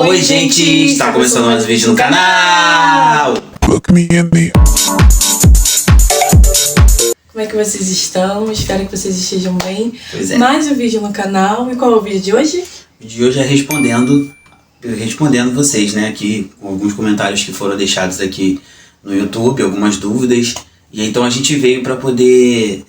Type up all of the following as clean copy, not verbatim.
Oi, gente! Está começando mais um vídeo no canal! Look me in the... Como é que vocês estão? Espero que vocês estejam bem. Pois é. Mais um vídeo no canal. E qual é o vídeo de hoje? O vídeo de hoje é respondendo vocês, né? Aqui, com alguns comentários que foram deixados aqui no YouTube, algumas dúvidas. E então a gente veio para poder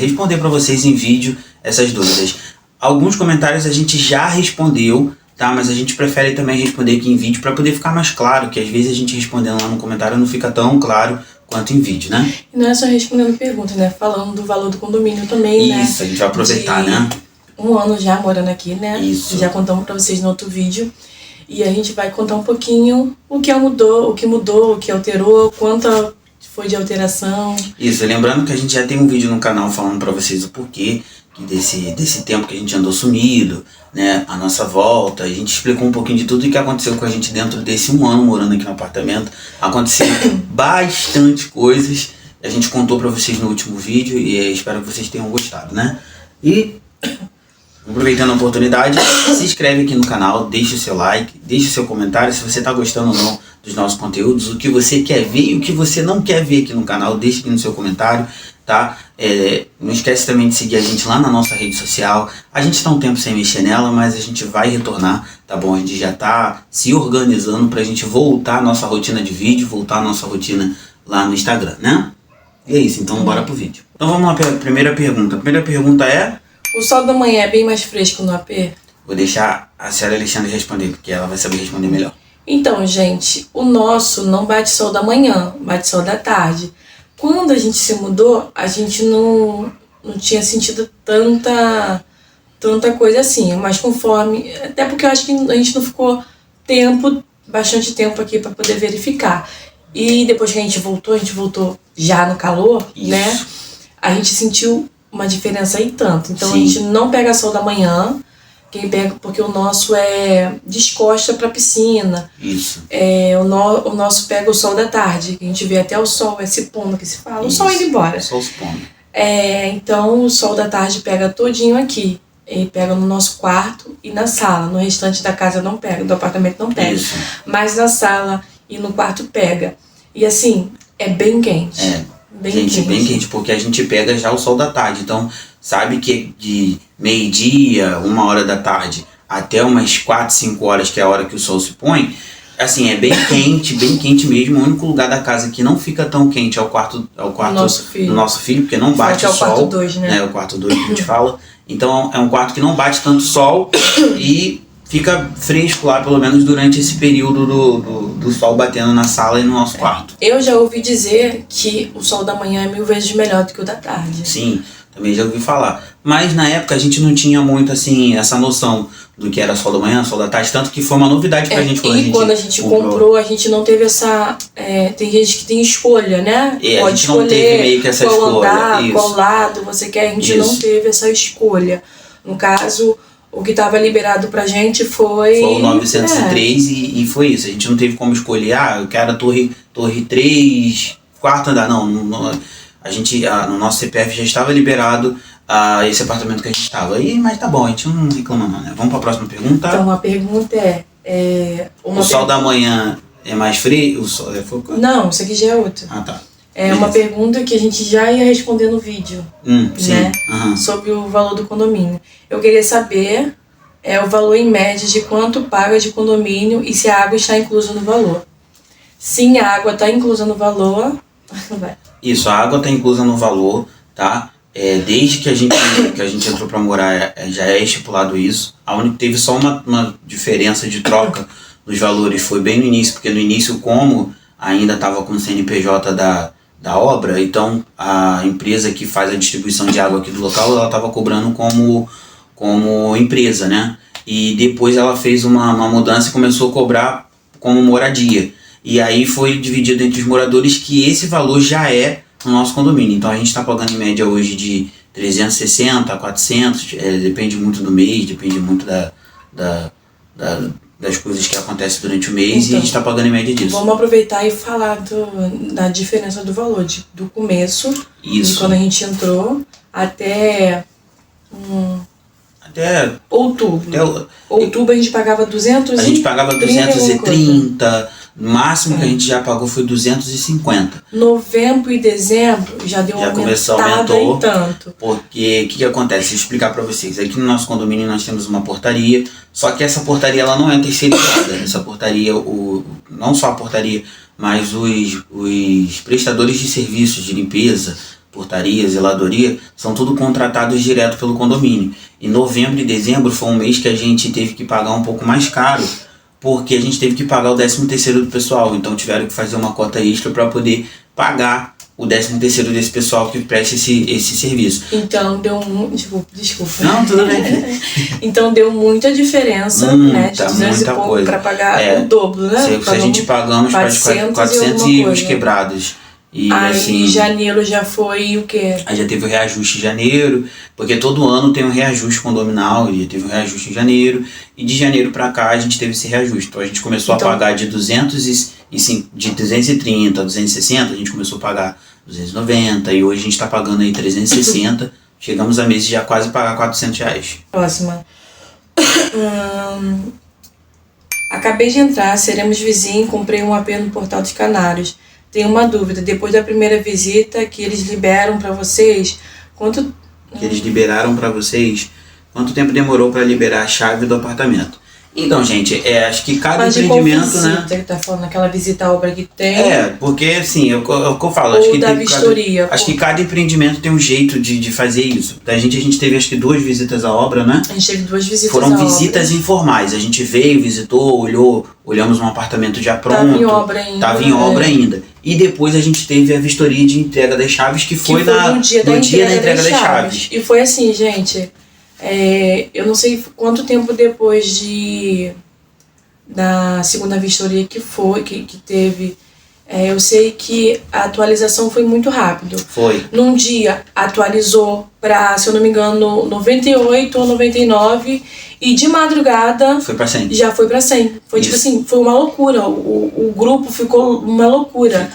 responder para vocês em vídeo essas dúvidas. Alguns comentários a gente já respondeu, tá? Mas a gente prefere também responder aqui em vídeo para poder ficar mais claro, que às vezes a gente respondendo lá no comentário não fica tão claro quanto em vídeo, né? E não é só respondendo perguntas, né? Falando do valor do condomínio também, né? Isso, a gente vai aproveitar, né? Um ano já morando aqui, né? Isso. Já contamos pra vocês no outro vídeo. E a gente vai contar um pouquinho o que mudou, o que alterou, quanto foi de alteração. Isso, lembrando que a gente já tem um vídeo no canal falando pra vocês o porquê desse tempo que a gente andou sumido, né? A nossa volta, a gente explicou um pouquinho de tudo o que aconteceu com a gente dentro desse um ano morando aqui no apartamento. Aconteceu bastante coisas, a gente contou pra vocês no último vídeo e espero que vocês tenham gostado, né? E aproveitando a oportunidade, se inscreve aqui no canal, deixa o seu like, deixa o seu comentário se você está gostando ou não dos nossos conteúdos, o que você quer ver e o que você não quer ver aqui no canal, deixa aqui no seu comentário, tá? Não esquece também de seguir a gente lá na nossa rede social. A gente está um tempo sem mexer nela, mas a gente vai retornar, tá bom? A gente já está se organizando para a gente voltar à nossa rotina de vídeo, voltar à nossa rotina lá no Instagram, né? E é isso, então bora pro vídeo. Então vamos lá para a primeira pergunta. A primeira pergunta é... O sol da manhã é bem mais fresco no AP? Vou deixar a senhora Alexandre responder, porque ela vai saber responder melhor. Então, gente, o nosso não bate sol da manhã, bate sol da tarde. Quando a gente se mudou, a gente não tinha sentido tanta coisa assim, mas conforme... Até porque eu acho que a gente não ficou bastante tempo aqui para poder verificar. E depois que a gente voltou já no calor, Isso. né? A gente sentiu uma diferença aí tanto. Então Sim. a gente não pega sol da manhã, quem pega, porque o nosso é descosta pra piscina. Isso. O nosso pega o sol da tarde, que a gente vê até o sol se pondo, que se fala, o sol indo embora. Só os pondo. Então o sol da tarde pega todinho aqui. Ele pega no nosso quarto e na sala. No restante da casa não pega, do apartamento não pega. Isso. Mas na sala e no quarto pega. E assim, é bem quente. Bem quente, porque a gente pega já o sol da tarde. Então, sabe que de meio-dia, 1h da tarde, até umas 4, 5 horas, que é a hora que o sol se põe, assim, é bem quente mesmo. O único lugar da casa que não fica tão quente é o quarto do nosso filho, porque não bate o sol. É o quarto 2, né? É o quarto 2 que a gente fala. Então, é um quarto que não bate tanto sol e fica fresco lá, pelo menos durante esse período do sol batendo na sala e no nosso quarto. Eu já ouvi dizer que o sol da manhã é 1000 vezes melhor do que o da tarde. Sim, também já ouvi falar. Mas na época a gente não tinha muito assim essa noção do que era sol da manhã, sol da tarde, tanto que foi uma novidade pra gente quando a gente comprou, a gente não teve essa... tem gente que tem escolha, né? E pode a gente escolher não teve meio que essa qual escolha. andar, Isso. qual lado você quer. A gente Isso. não teve essa escolha. No caso, o que estava liberado pra gente foi... Foi o 903 e foi isso. A gente não teve como escolher, eu quero a torre 3, quarto andar. Não, a gente, no nosso CPF já estava liberado esse apartamento que a gente estava. Mas tá bom, a gente não reclama não, né? Vamos para a próxima pergunta. Então, a pergunta o sol da manhã é mais frio? Não, isso aqui já é outra. Ah, tá. É uma pergunta que a gente já ia responder no vídeo, sim. né? Uhum. Sobre o valor do condomínio. Eu queria saber o valor em média de quanto paga de condomínio e se a água está inclusa no valor. Sim, a água está inclusa no valor. Isso, a água está inclusa no valor, tá? Desde que a gente entrou para morar, já é estipulado isso. A única teve só uma diferença de troca nos valores, foi bem no início, porque no início, como ainda estava com o CNPJ da obra, então a empresa que faz a distribuição de água aqui do local, ela estava cobrando como empresa, né? E depois ela fez uma mudança e começou a cobrar como moradia. E aí foi dividido entre os moradores que esse valor já é no nosso condomínio. Então a gente está pagando em média hoje de 360 a 400, depende muito do mês, depende muito das coisas que acontecem durante o mês, então, e a gente está pagando em média disso. Vamos aproveitar e falar da diferença do valor, do começo, isso, de quando a gente entrou, até até outubro. Outubro a gente pagava 200 A gente pagava 230, o máximo que a gente já pagou foi 250. Novembro e dezembro já deu uma aumentada em tanto. Porque o que acontece? Vou explicar para vocês. Aqui no nosso condomínio nós temos uma portaria, só que essa portaria ela não é terceirizada. Essa portaria, não só a portaria, mas os prestadores de serviços de limpeza, portaria, zeladoria, são tudo contratados direto pelo condomínio. E novembro e dezembro foi um mês que a gente teve que pagar um pouco mais caro, porque a gente teve que pagar o 13º do pessoal. Então tiveram que fazer uma cota extra para poder pagar o 13º desse pessoal que presta esse serviço. Então deu desculpa. Não, tudo bem. Então deu muita diferença, né? De 200 e pouco para pagar o dobro, né? Se a gente pagamos 400 e uns quebrados. E aí assim, janeiro já foi o quê? Aí já teve o reajuste em janeiro, porque todo ano tem um reajuste condominal, e teve um reajuste em janeiro, e de janeiro para cá a gente teve esse reajuste. Então a gente começou a pagar de 230 a 260, a gente começou a pagar 290, e hoje a gente está pagando aí 360, chegamos a mês de já quase pagar R$400. Próxima. Acabei de entrar, seremos vizinhos, comprei um AP no Portal dos Canários. Tenho uma dúvida, depois da primeira visita que eles liberam para vocês, quanto tempo demorou para liberar a chave do apartamento? Então, gente, acho que cada empreendimento, visita, né? Que tá falando, aquela visita à obra que tem. Porque assim, é o que eu falo, ou acho que da vistoria. Acho que cada empreendimento tem um jeito de fazer isso. A gente teve acho que 2 visitas à obra, né? A gente teve 2 visitas à obra. Foram visitas informais. A gente veio, visitou, olhamos um apartamento já pronto. Tava em obra ainda. E depois a gente teve a vistoria de entrega das chaves, que foi no dia da entrega das chaves. E foi assim, gente, eu não sei quanto tempo depois da segunda vistoria que teve, eu sei que a atualização foi muito rápido. Foi. Num dia atualizou para, se eu não me engano, 98 ou 99, e de madrugada foi para 100. Já foi para 100. Foi isso. Tipo assim, foi uma loucura. O grupo ficou uma loucura.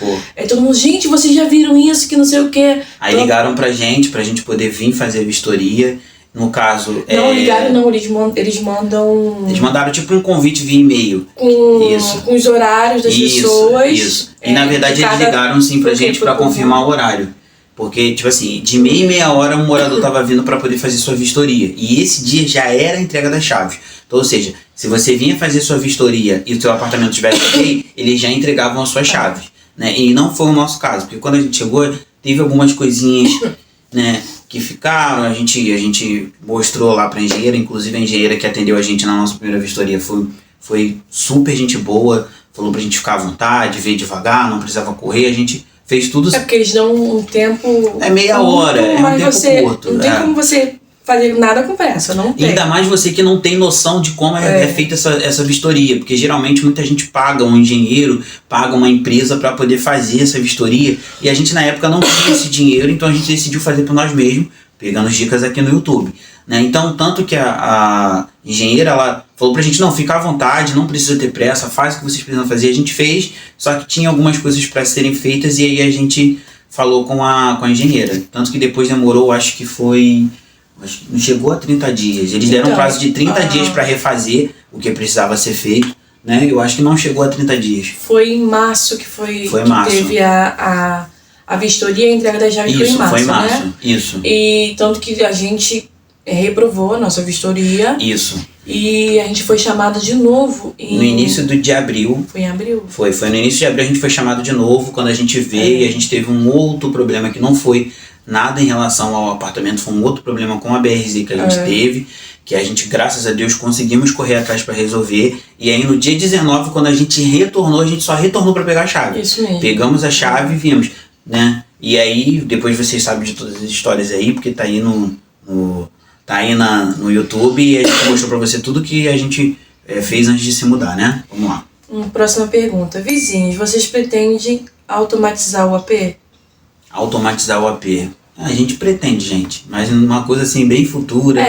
Todo mundo, gente, vocês já viram isso, que não sei o quê. Aí ligaram pra gente poder vir fazer a vistoria. No caso... Não, ligaram não, eles mandam... Eles mandaram tipo um convite via e-mail. Com os horários das pessoas. Isso. E na verdade eles ligaram sim pra gente pra confirmar o horário. Porque, tipo assim, de meia em meia hora um morador tava vindo para poder fazer sua vistoria. E esse dia já era a entrega das chaves. Então, ou seja, se você vinha fazer sua vistoria e o seu apartamento tivesse ok, eles já entregavam as suas chaves. Né? E não foi o nosso caso, porque quando a gente chegou, teve algumas coisinhas, né, que ficaram. A gente mostrou lá pra engenheira, inclusive a engenheira que atendeu a gente na nossa primeira vistoria foi super gente boa, falou pra gente ficar à vontade, ver devagar, não precisava correr, a gente fez tudo. Porque eles dão um tempo... meia hora, um tempo curto. Não tem como você fazer nada com pressa, não tem. Ainda mais você que não tem noção de como é feita essa vistoria, porque geralmente muita gente paga um engenheiro, paga uma empresa para poder fazer essa vistoria, e a gente na época não tinha esse dinheiro, então a gente decidiu fazer por nós mesmos, pegando dicas aqui no YouTube. Né? Então, tanto que a engenheira, ela falou pra gente, não, fica à vontade, não precisa ter pressa, faz o que vocês precisam fazer. A gente fez, só que tinha algumas coisas para serem feitas, e aí a gente falou com a engenheira. Tanto que depois demorou, acho que não chegou a 30 dias. Eles deram um prazo de 30 dias para refazer o que precisava ser feito. Né? Eu acho que não chegou a 30 dias. Foi em março que teve a vistoria e a entrega das chaves. Isso, foi em março, né? Isso. E tanto que a gente reprovou a nossa vistoria. Isso. E a gente foi chamado de novo no início de abril. Foi em abril. Foi no início de abril a gente foi chamado de novo, quando a gente veio e a gente teve um outro problema que não foi nada em relação ao apartamento, foi um outro problema com a BRZ que a gente teve, que a gente, graças a Deus, conseguimos correr atrás para resolver. E aí no dia 19, quando a gente retornou, a gente só retornou para pegar a chave. Isso mesmo. Pegamos a chave e vimos, né? E aí, depois vocês sabem de todas as histórias aí, porque tá aí no YouTube, e a gente mostrou pra você tudo que a gente fez antes de se mudar, né? Vamos lá. Próxima pergunta. Vizinhos, vocês pretendem automatizar o AP? Automatizar o AP. A gente pretende, gente, mas uma coisa assim bem futura.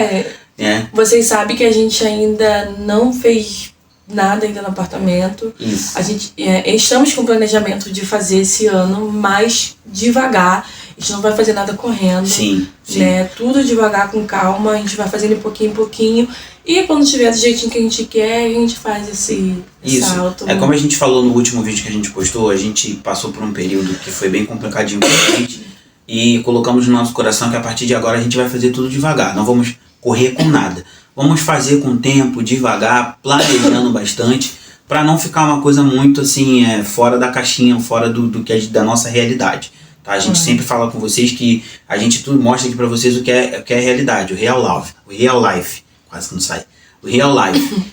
Vocês sabem que a gente ainda não fez nada ainda no apartamento. Isso. A gente estamos com planejamento de fazer esse ano, mas devagar. gente não vai fazer nada correndo. Sim, sim. Né? Tudo devagar, com calma, a gente vai fazendo de pouquinho em pouquinho. E quando tiver do jeitinho que a gente quer, a gente faz esse salto. É como a gente falou no último vídeo que a gente postou, a gente passou por um período que foi bem complicadinho pra gente e colocamos no nosso coração que a partir de agora a gente vai fazer tudo devagar, não vamos correr com nada. Vamos fazer com tempo, devagar, planejando bastante, para não ficar uma coisa muito assim, fora da caixinha, fora do que da nossa realidade. Tá? A gente sempre fala com vocês que a gente tudo mostra aqui para vocês o que é realidade, o real life, quase que não sai. O real life.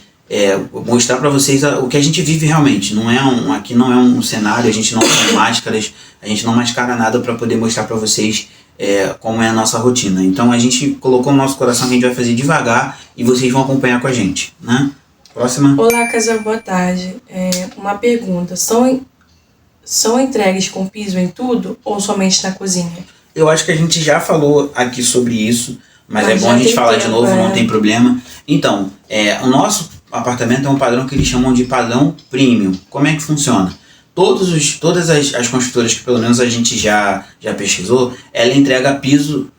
Mostrar para vocês o que a gente vive realmente. Aqui não é um cenário, a gente não tem máscaras, a gente não mascara nada para poder mostrar para vocês como é a nossa rotina. Então a gente colocou no nosso coração que a gente vai fazer devagar e vocês vão acompanhar com a gente, né? Próxima. Olá, casal, boa tarde. Uma pergunta. São entregues com piso em tudo ou somente na cozinha? Eu acho que a gente já falou aqui sobre isso, mas é bom a gente falar de novo, não tem problema. Então, o nosso apartamento é um padrão que eles chamam de padrão premium. Como é que funciona? Todas as construtoras que pelo menos a gente já pesquisou, ela entrega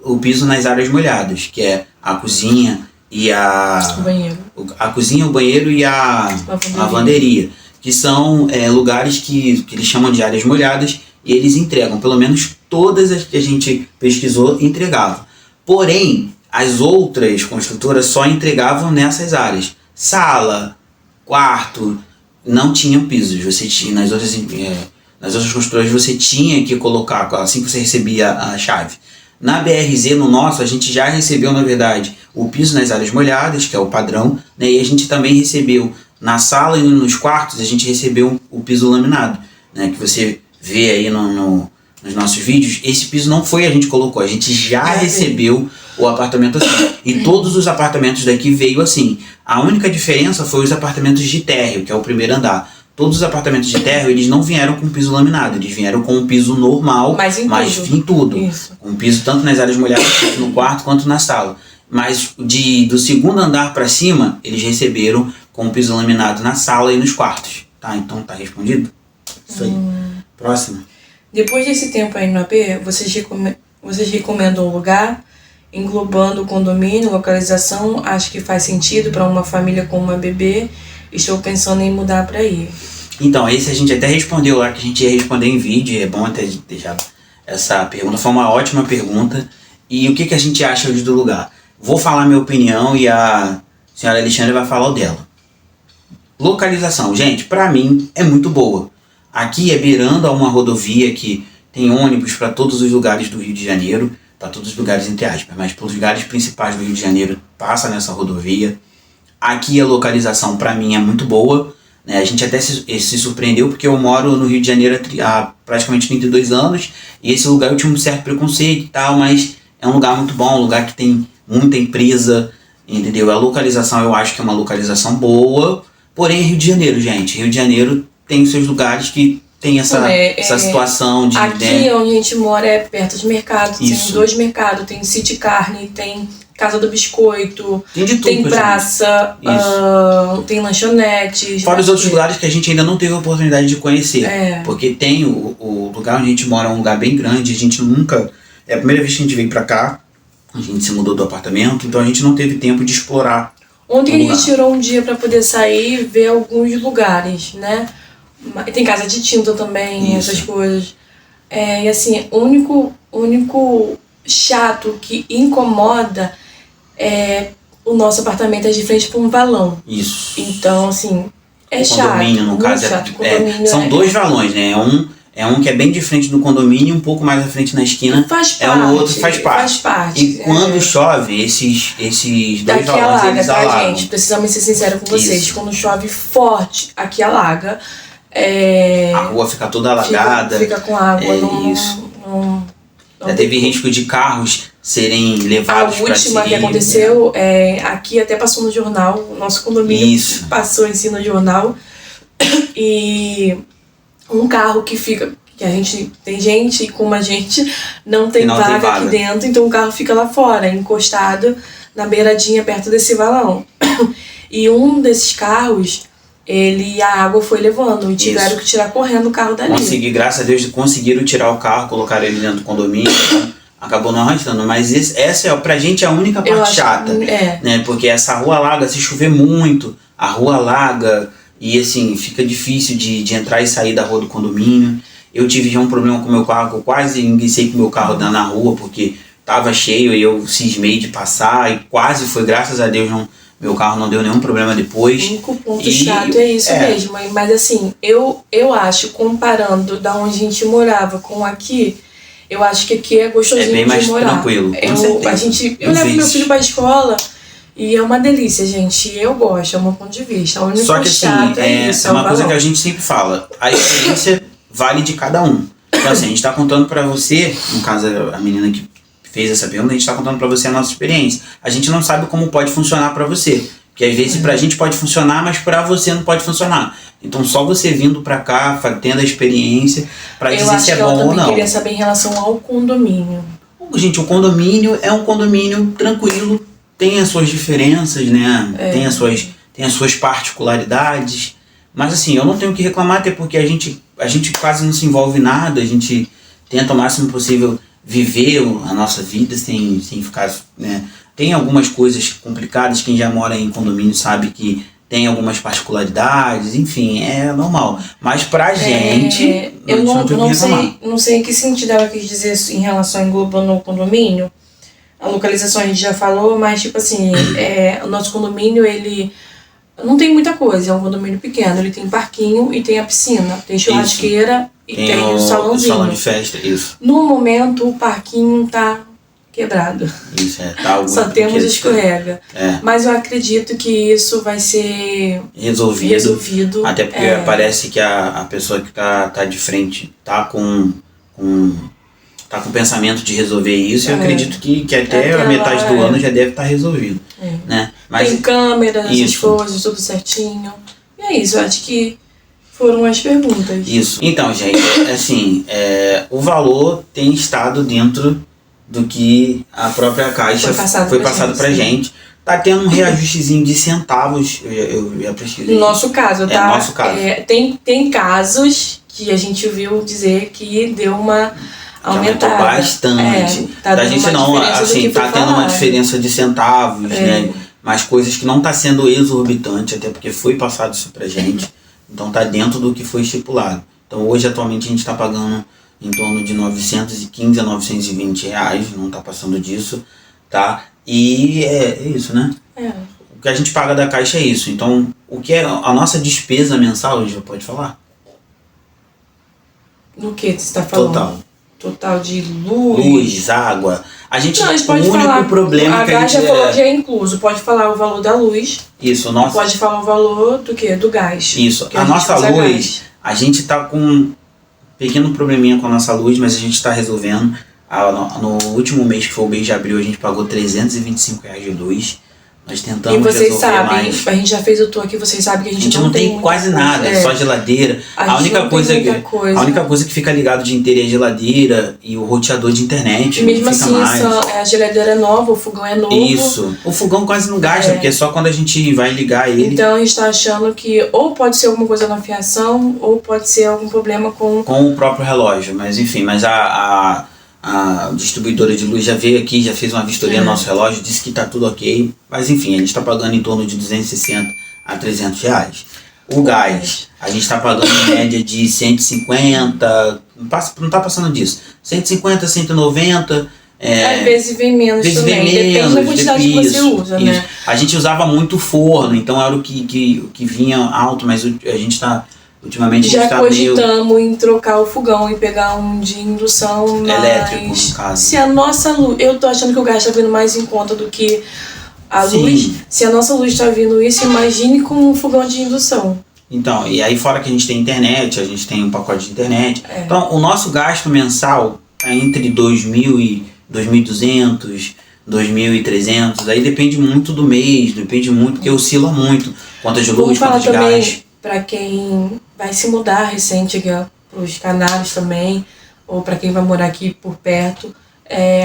o piso nas áreas molhadas, que é a cozinha e o banheiro. A cozinha, o banheiro e a lavanderia, que são lugares que eles chamam de áreas molhadas e eles entregam, pelo menos todas as que a gente pesquisou entregavam. Porém, as outras construtoras só entregavam nessas áreas. Sala, quarto, não tinham pisos. Você tinha, nas outras construtoras você tinha que colocar, assim que você recebia a chave. Na BRZ, no nosso, a gente já recebeu, na verdade, o piso nas áreas molhadas, que é o padrão, né? E a gente também recebeu na sala e nos quartos, a gente recebeu o piso laminado, né? Que você vê aí nos nossos vídeos. Esse piso não foi a gente colocou, a gente já recebeu o apartamento assim. E todos os apartamentos daqui veio assim. A única diferença foi os apartamentos de térreo, que é o primeiro andar. Todos os apartamentos de térreo, eles não vieram com piso laminado, eles vieram com um piso normal, mas em tudo. Isso. Com piso tanto nas áreas molhadas, quanto no quarto, quanto na sala. Mas do segundo andar para cima, eles receberam com o piso laminado na sala e nos quartos. Tá? Então tá respondido? Isso aí. Próximo. Depois desse tempo aí no AP, vocês recomendam um lugar, englobando o condomínio, localização? Acho que faz sentido para uma família com uma bebê. Estou pensando em mudar para aí. Então, esse a gente até respondeu lá, que a gente ia responder em vídeo. É bom até deixar essa pergunta. Foi uma ótima pergunta. E o que a gente acha do lugar? Vou falar minha opinião e a senhora Alexandre vai falar o dela. Localização, gente, para mim é muito boa. Aqui é beirando a uma rodovia que tem ônibus para todos os lugares do Rio de Janeiro, para todos os lugares entre aspas, mas para os lugares principais do Rio de Janeiro passa nessa rodovia. Aqui a localização para mim é muito boa, né? A gente até se surpreendeu porque eu moro no Rio de Janeiro há praticamente 32 anos e esse lugar eu tinha um certo preconceito e tal, mas é um lugar muito bom, um lugar que tem muita empresa, entendeu? A localização eu acho que é uma localização boa, porém Rio de Janeiro, gente, Rio de Janeiro tem os seus lugares que tem essa situação de... Aqui onde a gente mora é perto de mercado, tem 2 mercados, tem City Carne, tem Casa do Biscoito, tem de tudo, tem praça, tem lanchonetes. Fora os outros lugares que a gente ainda não teve a oportunidade de conhecer, porque tem o lugar onde a gente mora, é um lugar bem grande, a gente nunca... É a primeira vez que a gente veio pra cá, a gente se mudou do apartamento, então a gente não teve tempo de explorar. Ontem a gente tirou um dia pra poder sair e ver alguns lugares, né? Tem casa de tinta também, essas coisas. E assim, o único chato que incomoda é o nosso apartamento é de frente para um valão. Isso. Então, assim, é chato. Condomínio, no caso, são 2 valões, né? É um que é bem de frente do condomínio, um pouco mais à frente na esquina. Faz parte. O outro faz parte. E quando chove, esses 2 valões, eles alagam. Tá, gente? Precisamos ser sinceros com vocês. Isso. Quando chove forte, aqui alaga. A rua fica toda alagada. Fica com água. Já teve risco de carros serem levados para cima. A última que aconteceu, aqui até passou no jornal, o nosso condomínio passou em si no jornal. E um carro que a gente tem gente, e como a gente não tem vaga aqui dentro, então o carro fica lá fora, encostado na beiradinha perto desse valão. E um desses carros a água foi levando e tiveram que tirar correndo o carro dali. Graças a Deus, conseguiram tirar o carro, colocaram ele dentro do condomínio, acabou não arrastando. Mas essa pra gente é a única parte chata, né? Porque essa rua alaga, se chover muito, a rua alaga e assim, fica difícil de entrar e sair da rua do condomínio. Eu tive já um problema com o meu carro, que eu quase enguicei com o meu carro na rua, porque tava cheio e eu cismei de passar e quase foi, graças a Deus, meu carro não deu nenhum problema depois. O único ponto chato é isso mesmo. Mas assim, eu acho, comparando da onde a gente morava com aqui, eu acho que aqui é gostosinho de morar. É bem mais tranquilo, com certeza. Eu levo meu filho pra escola e é uma delícia, gente. Eu gosto, é o meu ponto de vista. O único Só que assim, chato é isso, é uma coisa que a gente sempre fala. A experiência vale de cada um. Então assim, a gente tá contando pra você, no caso a menina que fez essa pergunta, a gente tá contando pra você a nossa experiência. A gente não sabe como pode funcionar pra você. Porque às vezes pra gente pode funcionar, mas pra você não pode funcionar. Então só você vindo pra cá, tendo a experiência, pra dizer se é bom ou não. Eu também queria saber em relação ao condomínio. Gente, o condomínio é um condomínio tranquilo, tem as suas diferenças, né? Tem as suas particularidades. Mas assim, eu não tenho o que reclamar, até porque a gente quase não se envolve em nada, a gente tenta o máximo possível viver a nossa vida sem ficar, né? Tem algumas coisas complicadas, quem já mora em condomínio sabe que tem algumas particularidades, enfim, é normal. Mas pra gente, eu não sei em que sentido ela quis dizer isso em relação a englobando o condomínio. A localização a gente já falou, mas tipo assim, o nosso condomínio, ele não tem muita coisa, é um condomínio pequeno, ele tem parquinho e tem a piscina, tem churrasqueira e tem o salãozinho. Salão de festa, isso. No momento o parquinho tá quebrado. Isso, tá só temos escorrega. Mas eu acredito que isso vai ser resolvido. Até porque parece que a pessoa que tá de frente tá com pensamento de resolver isso. Eu acredito que até a metade do ano já deve estar resolvido. Né? Mas tem câmera, essas coisas, tudo certinho. E é isso, eu acho que foram as perguntas. Isso. Então, gente, assim, o valor tem estado dentro do que a própria Caixa foi passado pra gente. Tá tendo um reajustezinho de centavos, eu já pesquisei. No nosso caso, tá? No nosso caso. Tem casos que a gente viu dizer que deu uma aumentada. Aumentou bastante. Da gente não, assim, tá tendo uma diferença de centavos, né? Mas coisas que não tá sendo exorbitante, até porque foi passado isso pra gente. Então tá dentro do que foi estipulado. Então hoje, atualmente, a gente tá pagando em torno de 915 a 920 reais, não tá passando disso, tá? E é isso, né? O que a gente paga da Caixa é isso. Então, o que é a nossa despesa mensal, já pode falar? No que você tá falando? Total de luz. Luz, água. A gente pode o único falar, problema que a gente... já falou que é incluso. Pode falar o valor da luz. Isso, nossa. Pode falar o valor do quê? Do gás. Isso. A nossa luz, a gente tá com um pequeno probleminha com a nossa luz, mas a gente está resolvendo. No último mês, que foi o mês de abril, a gente pagou R$325 de luz. Nós tentamos resolver mais. E vocês sabem, a gente já fez o tour aqui, vocês sabem que a gente não tem quase nada, só geladeira. A única coisa que fica ligado o dia inteiro é a geladeira e o roteador de internet. E mesmo assim, a geladeira é nova, o fogão é novo. Isso. O fogão quase não gasta, porque é só quando a gente vai ligar ele. Então a gente tá achando que ou pode ser alguma coisa na fiação, ou pode ser algum problema com o próprio relógio. Mas enfim, a distribuidora de luz já veio aqui, já fez uma vistoria no nosso relógio, disse que tá tudo ok. Mas enfim, a gente tá pagando em torno de 260 a 300 reais. O gás, a gente tá pagando em média de 150, não tá passando disso. 150, 190. Às vezes vem menos também, depende da quantidade que você usa, né? A gente usava muito forno, então era o que vinha alto, mas a gente tá... Ultimamente já cogitamos em trocar o fogão e pegar um de indução elétrico, no caso. Se a nossa luz... Eu tô achando que o gás tá vindo mais em conta do que a luz. Se a nossa luz tá vindo isso, imagine com um fogão de indução. Então, e aí fora que a gente tem internet, a gente tem um pacote de internet. Então, o nosso gasto mensal é entre 2.000 e 2.200, 2.300. Aí depende muito do mês, depende muito, porque oscila muito. Conta de luz, conta de gás. Para quem vai se mudar recente aqui para os Canários também, ou para quem vai morar aqui por perto,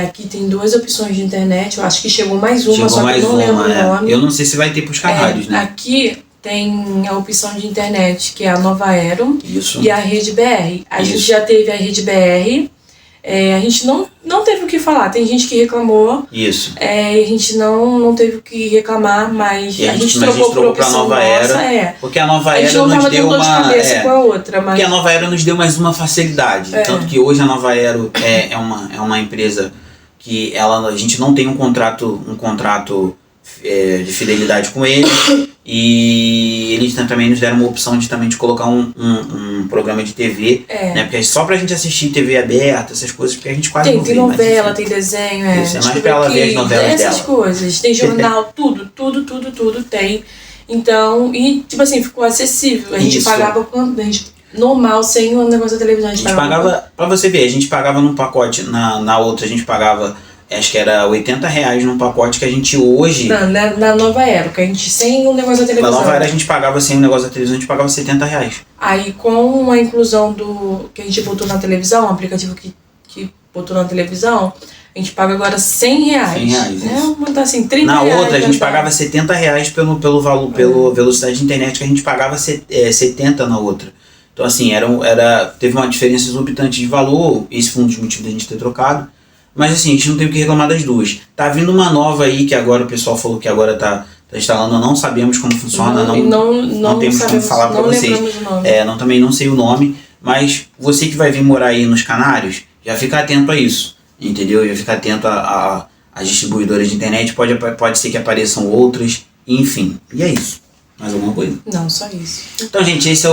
aqui tem 2 opções de internet. Eu acho que chegou mais uma, só que eu não lembro o nome. Eu não sei se vai ter para os Canários, né? Aqui tem a opção de internet, que é a Nova Aero. Isso. E a Rede BR. A Isso. gente já teve a Rede BR. A gente não teve o que falar. Tem gente que reclamou. Isso. E a gente não teve o que reclamar, mas E a gente trocou pra Nova Era. Porque a Nova Era nos deu uma. Com a outra, mas... Porque a Nova Era nos deu mais uma facilidade. Tanto que hoje a Nova Era é uma empresa que a gente não tem um contrato de fidelidade com eles. E eles também nos deram uma opção de colocar um programa de TV, né? Porque só pra gente assistir TV aberta, essas coisas, porque a gente quase não vê. Tem novela, tem desenho, Isso, é mais pra ela ver as novelas dela. Essas coisas, tem jornal, tudo tem. Então, e tipo assim, ficou acessível. A gente pagava quanto? Normal, sem o negócio da televisão. A gente pagava, pra você ver, a gente pagava num pacote, na outra a gente pagava... Acho que era R$80 num pacote que a gente hoje... Na Nova Era, que a gente sem o negócio da televisão. Na Nova Era a gente pagava sem o negócio da televisão, a gente pagava R$70. Aí com a inclusão do que a gente botou na televisão, o aplicativo que botou na televisão, a gente paga agora R$100. R$100, né? Então assim, R$30. Na outra a gente pagava R$70 pelo valor, pela velocidade de internet, que a gente pagava 70 na outra. Então assim, teve uma diferença exorbitante de valor, esse foi um dos motivos da gente ter trocado. Mas assim, a gente não tem o que reclamar das duas. Tá vindo uma nova aí, que agora o pessoal falou que agora tá instalando, não sabemos como funciona, não temos como falar pra vocês. Também não sei o nome, mas você que vai vir morar aí nos Canários, já fica atento a isso, entendeu? Já fica atento a distribuidoras de internet, pode ser que apareçam outras, enfim. E é isso. Mais alguma coisa? Não, só isso. Então, gente, esse é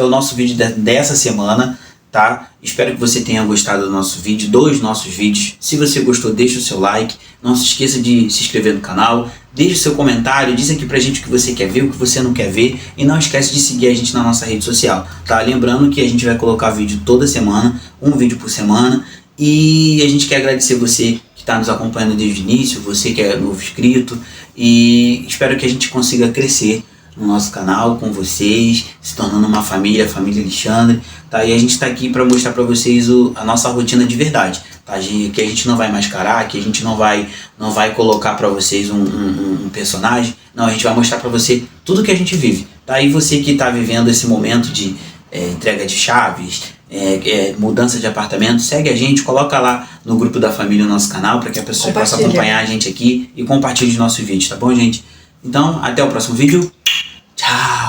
o nosso vídeo dessa semana. Tá? Espero que você tenha gostado do nosso vídeo, dos nossos vídeos. Se você gostou, deixa o seu like. Não se esqueça de se inscrever no canal. Deixe o seu comentário, diz aqui pra gente o que você quer ver, o que você não quer ver. E não esquece de seguir a gente na nossa rede social, tá? Lembrando que a gente vai colocar vídeo toda semana, um vídeo por semana. E a gente quer agradecer você que está nos acompanhando desde o início, você que é novo inscrito. E espero que a gente consiga crescer no nosso canal com vocês, se tornando uma família, a família Alexandre, tá? E a gente está aqui para mostrar para vocês a nossa rotina de verdade, tá? Que a gente não vai mascarar, que a gente não vai colocar para vocês um personagem, não, a gente vai mostrar para você tudo que a gente vive, tá? E você que está vivendo esse momento de entrega de chaves, mudança de apartamento, segue a gente, coloca lá no grupo da família o nosso canal para que a pessoa possa acompanhar a gente aqui e compartilhe os nossos vídeos, tá bom, gente? Então, até o próximo vídeo. Tchau!